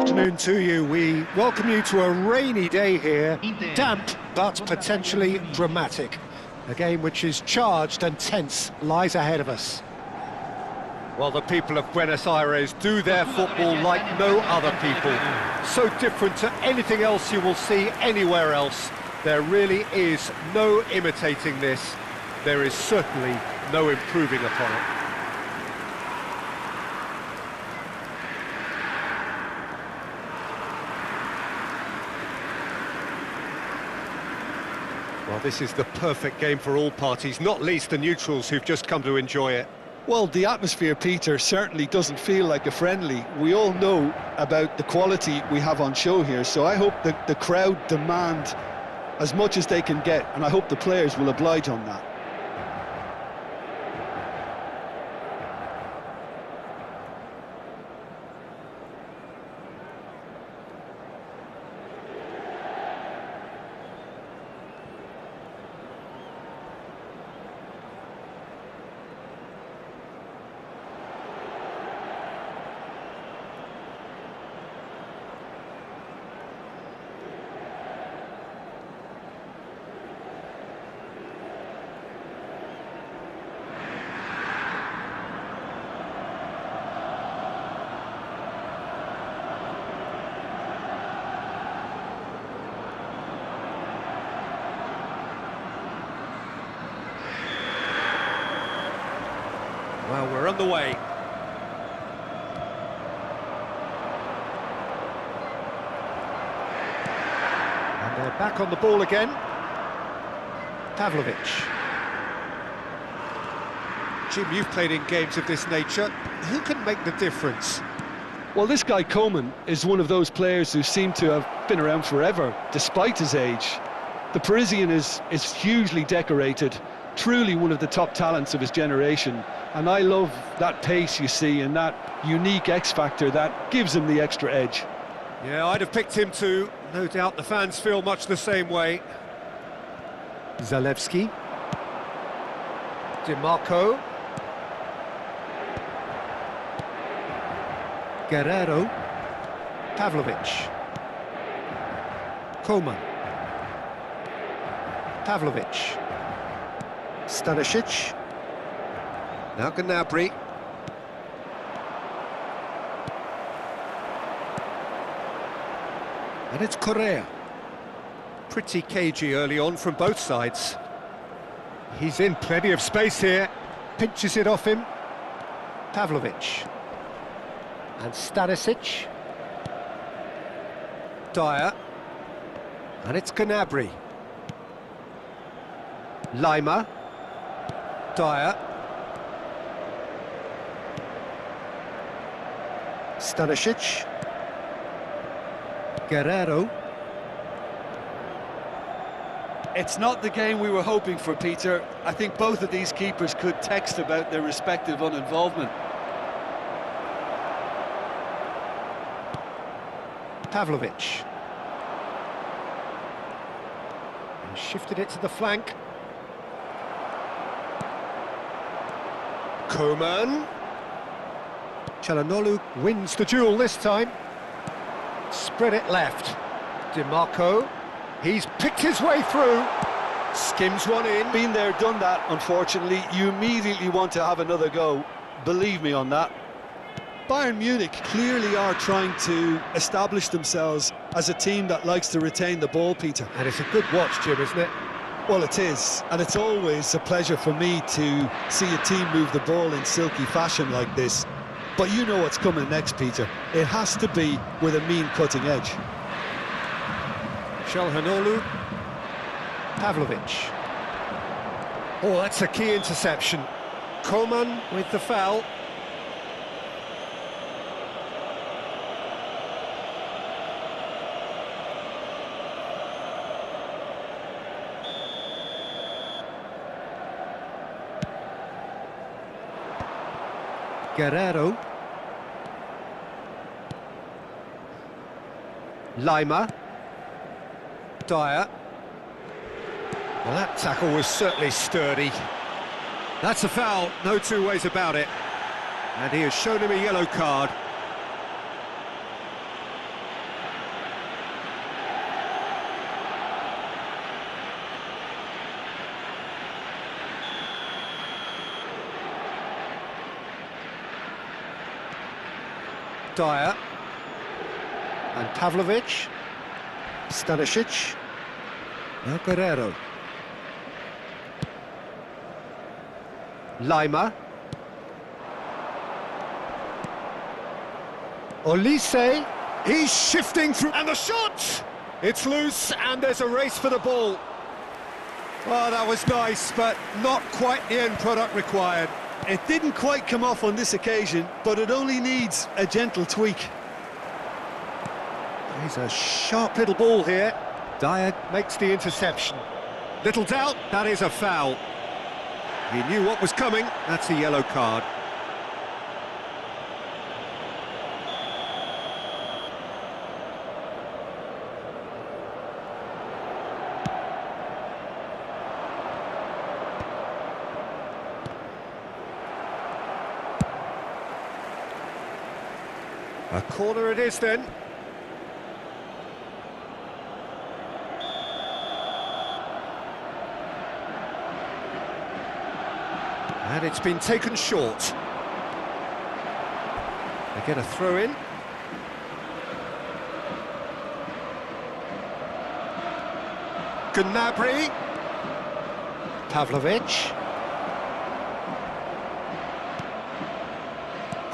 afternoon to you. We welcome you to a rainy day here, damp but potentially dramatic. A game which is charged and tense lies ahead of us. Well, the people of Buenos Aires do their football like no other people. So different to anything else you will see anywhere else. There really is no imitating this. There is certainly no improving upon it. Well, this is the perfect game for all parties, not least the neutrals who've just come to enjoy it. Well, the atmosphere, Peter, certainly doesn't feel like a friendly. We all know about the quality we have on show here, so I hope that the crowd demand as much as they can get, and I hope the players will oblige on that. Well, we're on the way. And they're back on the ball again. Pavlovic. Jim, you've played in games of this nature. Who can make the difference? Well, this guy Coman is one of those players who seem to have been around forever, despite his age. The Parisian is hugely decorated, truly one of the top talents of his generation. And I love that pace you see and that unique X-factor that gives him the extra edge. Yeah, I'd have picked him too. No doubt the fans feel much the same way. Zalewski. DiMarco. Guerrero. Pavlovic. Coman. Pavlovic. Stanisic. Now Gnabry. And it's Correa. Pretty cagey early on from both sides. He's in plenty of space here. Pinches it off him. Pavlovic. And Stanisic. Dyer. And it's Gnabry. Lima. Dyer. Stanisic. Guerrero. It's not the game we were hoping for, Peter. I think both of these keepers could text about their respective uninvolvement. Pavlovic. And shifted it to the flank. Coman. Çalhanoğlu wins the duel this time. Spread it left. DiMarco. He's picked his way through. Skims one in. Been there, done that, unfortunately. You immediately want to have another go. Believe me on that. Bayern Munich clearly are trying to establish themselves as a team that likes to retain the ball, Peter. And it's a good watch, Jim, isn't it? Well, it is, and it's always a pleasure for me to see a team move the ball in silky fashion like this. But you know what's coming next, Peter. It has to be with a mean cutting edge. Çalhanoğlu. Pavlovic. Oh, that's a key interception. Coman with the foul. Guerrero. Lima. Dyer. Well, that tackle was certainly sturdy. That's a foul, no two ways about it. And he has shown him a yellow card. Dyer. And Pavlovic. Stanisic. Now Guerrero. Lima. Olise. He's shifting through, and the shot! It's loose, and there's a race for the ball. Oh, that was nice, but not quite the end product required. It didn't quite come off on this occasion, but it only needs a gentle tweak. He's a sharp little ball here. Dyer makes the interception. Little doubt, that is a foul. He knew what was coming, that's a yellow card. A corner it is then. And it's been taken short. They get a throw in. Gnabry. Pavlovic.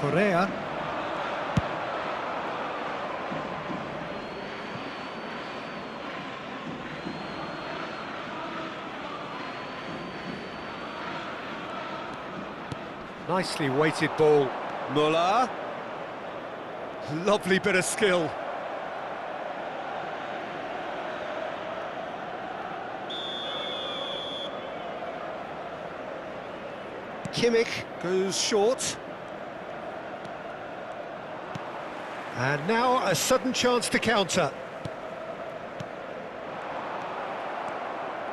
Correa. Nicely weighted ball. Muller. Lovely bit of skill. Kimmich goes short. And now a sudden chance to counter.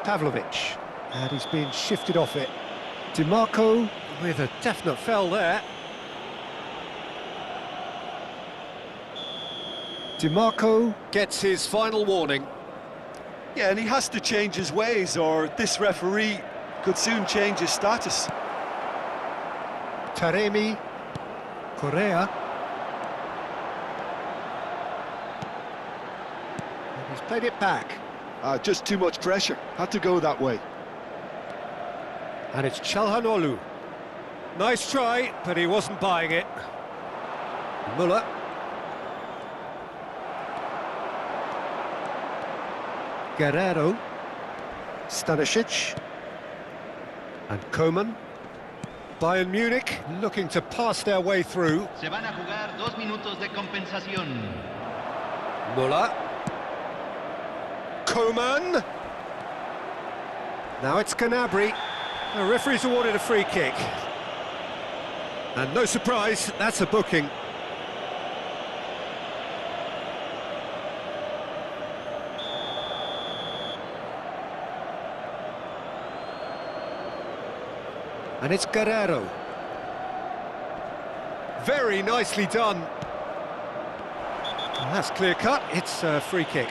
Pavlovic. And he's been shifted off it. DiMarco with a definite foul there. DiMarco gets his final warning. Yeah, and he has to change his ways, or this referee could soon change his status. Taremi. Correa. And he's played it back. Just too much pressure. Had to go that way. And it's Çalhanoğlu. Nice try, but he wasn't buying it. Muller. Guerrero. Stanisic. And Koeman. Bayern Munich looking to pass their way through. Se van a jugar 2 minutos de compensación. Muller. Koeman. Now it's Gnabry. The referee's awarded a free kick. And no surprise, that's a booking. And it's Guerrero. Very nicely done. And that's clear cut, it's a free kick.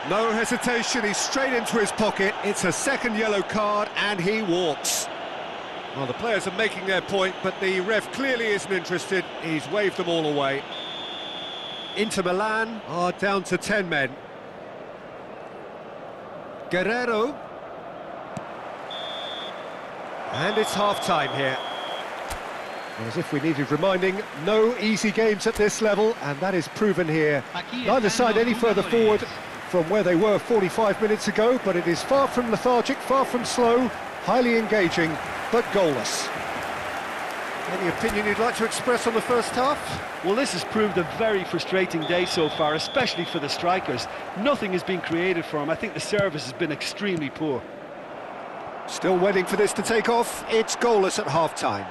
No hesitation, he's straight into his pocket. It's a second yellow card and he walks. Well, the players are making their point, but the ref clearly isn't interested. He's waved them all away. Inter Milan are down to 10 men. Guerrero. And it's half-time here. As if we needed reminding, no easy games at this level, and that is proven here. Neither side any further forward from where they were 45 minutes ago, but it is far from lethargic, far from slow, highly engaging, but goalless. Any opinion you'd like to express on the first half? Well, this has proved a very frustrating day so far, especially for the strikers. Nothing has been created for them. I think the service has been extremely poor. Still waiting for this to take off. It's goalless at half-time.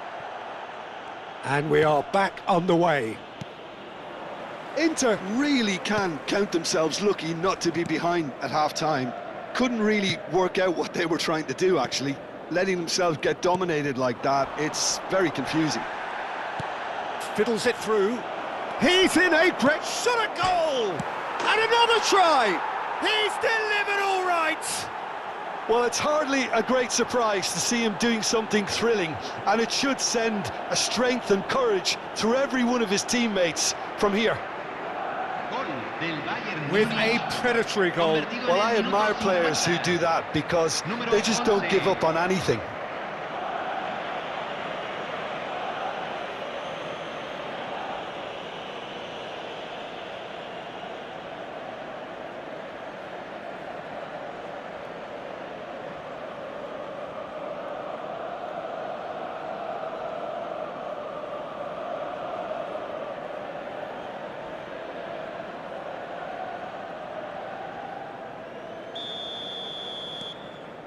And we are back on the way. Inter really can count themselves lucky not to be behind at half-time. Couldn't really work out what they were trying to do, actually. Letting themselves get dominated like that, it's very confusing. Fiddles it through. He's in a great shot at goal! And another try! He's delivered all right! Well, it's hardly a great surprise to see him doing something thrilling, and it should send a strength and courage through every one of his teammates from here. With a predatory goal. Well, I admire players who do that because they just don't give up on anything.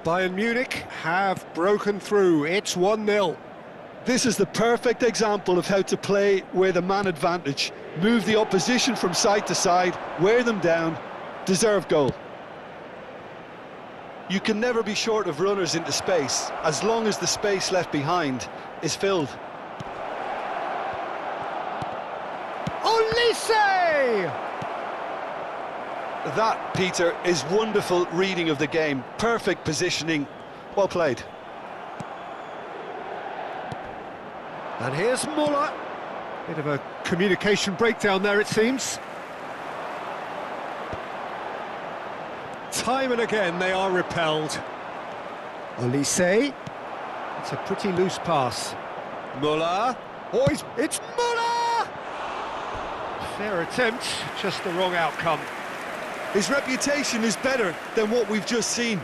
Bayern Munich have broken through. It's 1-0. This is the perfect example of how to play with a man advantage. Move the opposition from side to side, wear them down, deserve goal. You can never be short of runners into space, as long as the space left behind is filled. Olise! That, Peter, is wonderful reading of the game. Perfect positioning. Well played. And here's Muller. Bit of a communication breakdown there, it seems. Time and again they are repelled. Olise. It's a pretty loose pass. Muller. Oh, it's Muller! Fair attempt, just the wrong outcome. His reputation is better than what we've just seen.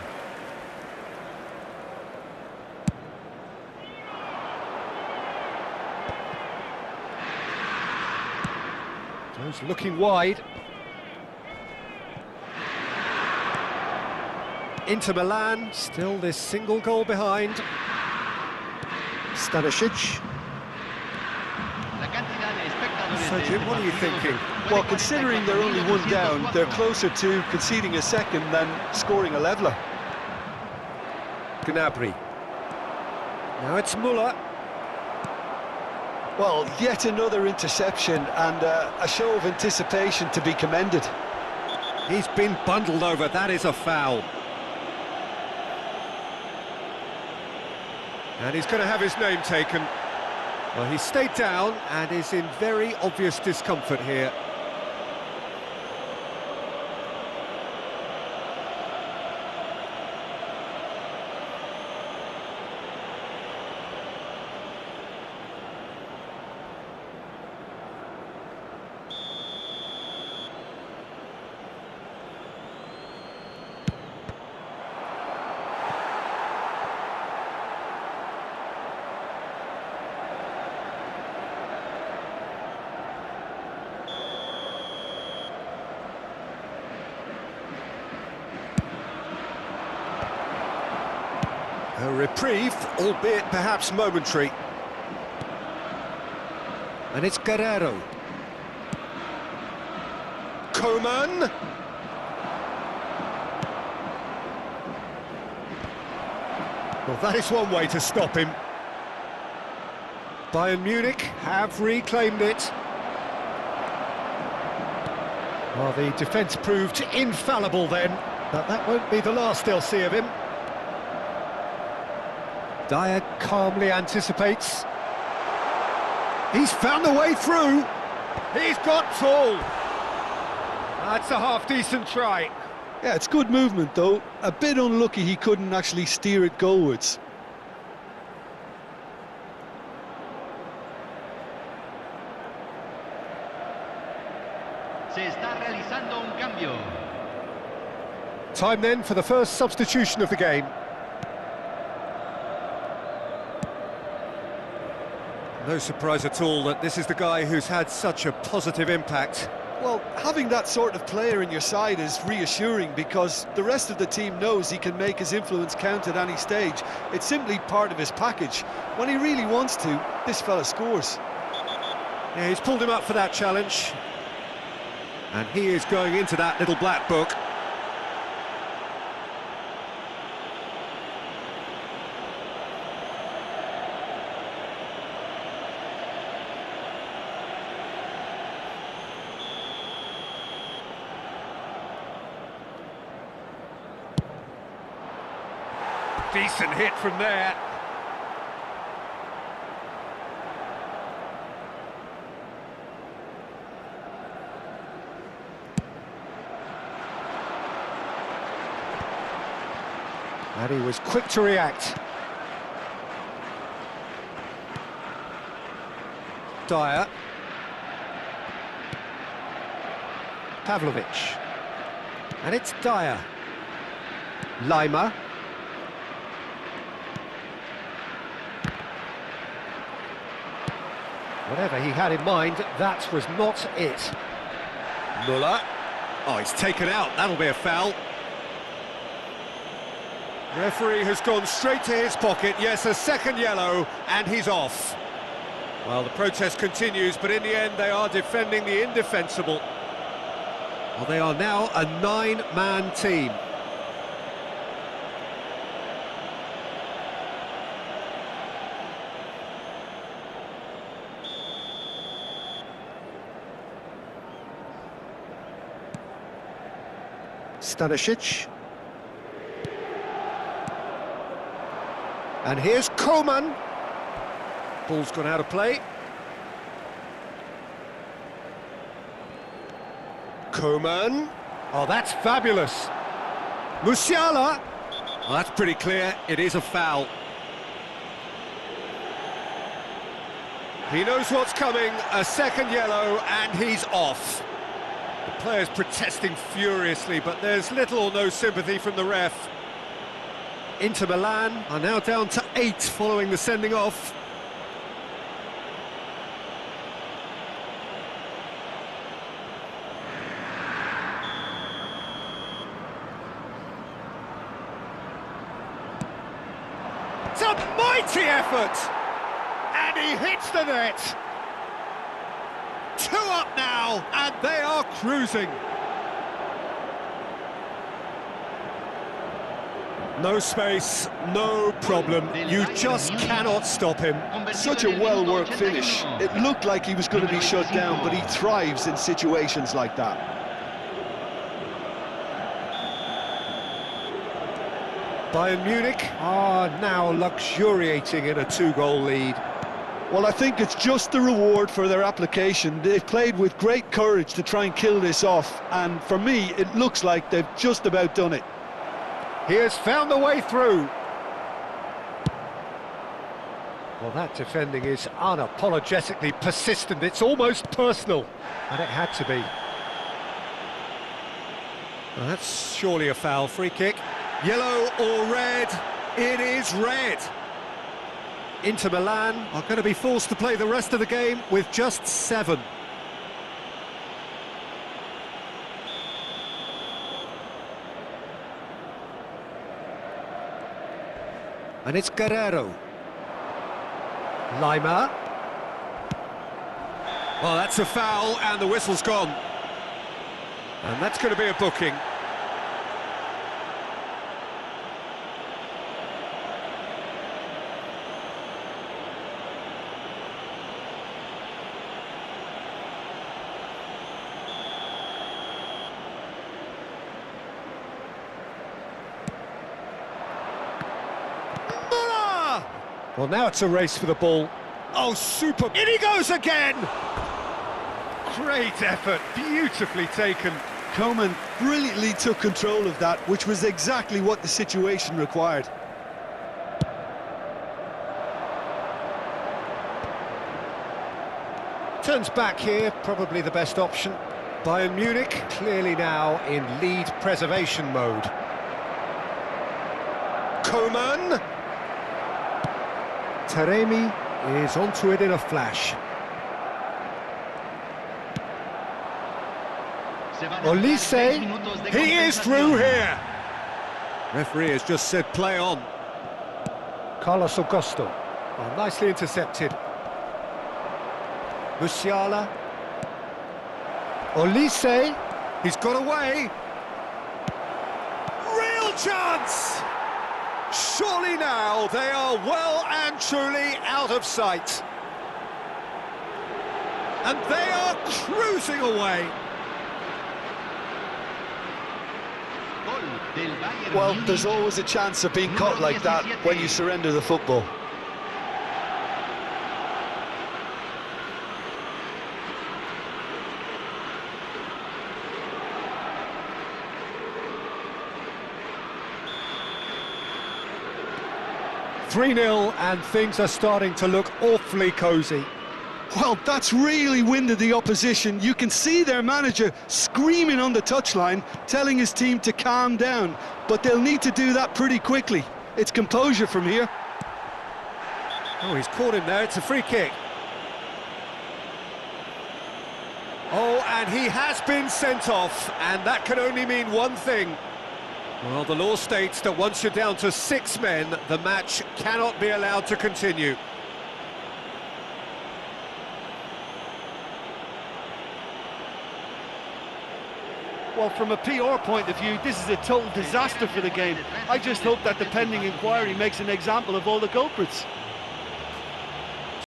Jones looking wide. Inter Milan, still this single goal behind. Stanisic. So Jim, what are you thinking? Well, considering they're only one down, they're closer to conceding a second than scoring a leveller. Gnabry. Now it's Muller. Well, yet another interception and a show of anticipation to be commended. He's been bundled over, that is a foul. And he's going to have his name taken. Well, he stayed down and is in very obvious discomfort here. A reprieve, albeit perhaps momentary. And it's Guerrero. Coman. Well, that is one way to stop him. Bayern Munich have reclaimed it. Well, the defence proved infallible then, but that won't be the last they'll see of him. Dyer calmly anticipates. He's found the way through. He's got tall. That's a half-decent try. Yeah, it's good movement, though. A bit unlucky he couldn't actually steer it goalwards. Se está realizando un cambio. Time then for the first substitution of the game. No surprise at all that this is the guy who's had such a positive impact. Well, having that sort of player in your side is reassuring because the rest of the team knows he can make his influence count at any stage. It's simply part of his package. When he really wants to, this fella scores. Yeah, he's pulled him up for that challenge. And he is going into that little black book. Decent hit from there. And he was quick to react. Dyer. Pavlovic. And it's Dyer. Lima. Whatever he had in mind, that was not it. Muller. Oh, he's taken out. That'll be a foul. Referee has gone straight to his pocket. Yes, a second yellow, and he's off. Well, the protest continues, but in the end, they are defending the indefensible. Well, they are now a 9-man team. Stanisic. And here's Koeman. Ball's gone out of play. Koeman. Oh, that's fabulous. Musiala. Well, that's pretty clear. It is a foul. He knows what's coming. A second yellow, and he's off. The players protesting furiously, but there's little or no sympathy from the ref. Inter Milan are now down to 8 following the sending off. It's a mighty effort! And he hits the net! 2 up now, and they are cruising. No space, no problem. You just cannot stop him. Such a well-worked finish. It looked like he was going to be shut down, but he thrives in situations like that. Bayern Munich are now luxuriating in a 2-goal lead. Well, I think it's just the reward for their application. They've played with great courage to try and kill this off, and for me, it looks like they've just about done it. He has found the way through. Well, that defending is unapologetically persistent. It's almost personal, and it had to be. Well, that's surely a foul. Free kick. Yellow or red? It is red. Inter Milan are going to be forced to play the rest of the game with just 7. And it's Guerrero. Lima. Well, that's a foul, and the whistle's gone. And that's going to be a booking. Well, now it's a race for the ball. Oh, super! In he goes again! Great effort, beautifully taken. Koeman brilliantly took control of that, which was exactly what the situation required. Turns back here, probably the best option. Bayern Munich clearly now in lead preservation mode. Koeman! Taremi is onto it in a flash. Olise, he is through here. Referee has just said play on. Carlos Augusto, oh, nicely intercepted. Musiala. Olise, he's got away. Real chance! Surely now they are well and truly out of sight. And they are cruising away. Gol. del Bayern Well, Munich. there's always a chance of being caught like that when you surrender the football. "3-0 and things are starting to look awfully cosy. Well, that's really winded the opposition. You can see their manager screaming on the touchline, telling his team to calm down. But they'll need to do that pretty quickly. It's composure from here. Oh, he's caught him there, it's a free kick. Oh, and he has been sent off, and that can only mean one thing. Well, the law states that once you're down to 6 men, the match cannot be allowed to continue. Well, from a PR point of view, this is a total disaster for the game. I just hope that the pending inquiry makes an example of all the culprits.